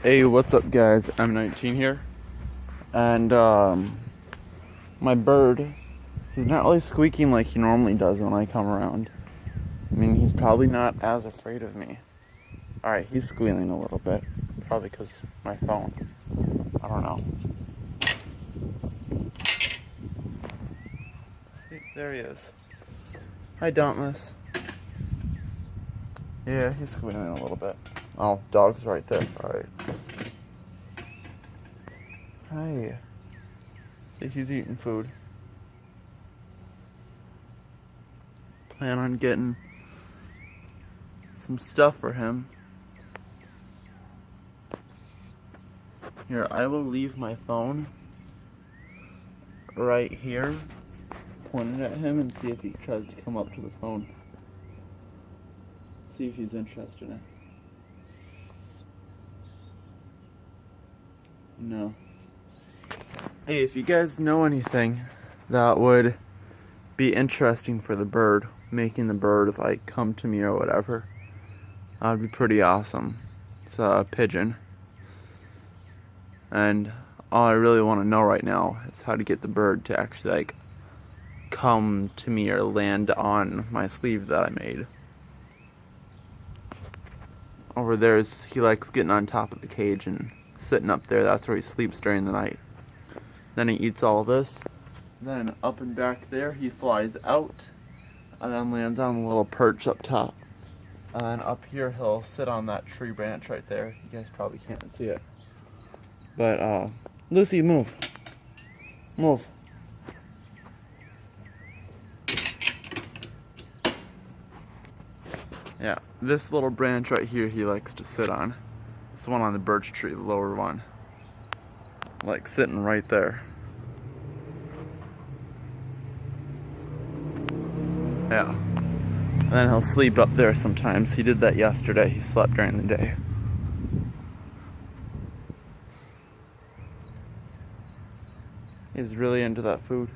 Hey, what's up guys? I'm 19 here. And my bird, he's not really squeaking like he normally does when I come around. I mean, he's probably not as afraid of me. Alright, he's squealing a little bit. Probably because my phone. I don't know. See, there he is. Hi, Dauntless. Yeah, he's squealing a little bit. Oh, dog's right there. Alright. Hi. See, he's eating food. Plan on getting some stuff for him. Here, I will leave my phone right here, pointed at him, and see if he tries to come up to the phone. See if he's interested in it. No. Hey, if you guys know anything that would be interesting for the bird, making the bird like come to me or whatever, that would be pretty awesome. It's a pigeon. And all I really want to know right now is how to get the bird to actually like come to me or land on my sleeve that I made. Over there is, he likes getting on top of the cage and sitting up there. That's where he sleeps during the night. Then he eats all this. Then up and back there he flies out and then lands on a little perch up top. And then up here he'll sit on that tree branch right there. You guys probably can't see it. But Lucy, move. Move. Yeah, this little branch right here he likes to sit on. This one on the birch tree, the lower one. Like sitting right there. Yeah. And then he'll sleep up there sometimes. He did that yesterday. He slept during the day. He's really into that food.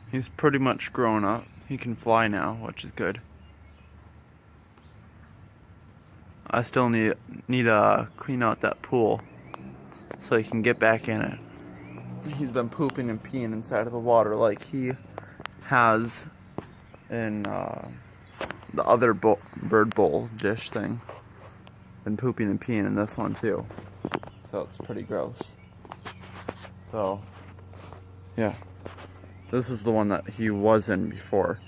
He's pretty much grown up. He can fly now, which is good. I still need to clean out that pool so he can get back in it. He's been pooping and peeing inside of the water like he has in the other bird bowl dish thing. Been pooping and peeing in this one too. So it's pretty gross. So, yeah. This is the one that he was in before.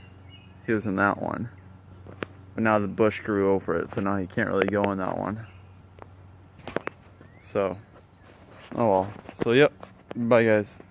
He was in that one. But now the bush grew over it, so now he can't really go in that one. So, oh well. So, yep. Bye, guys.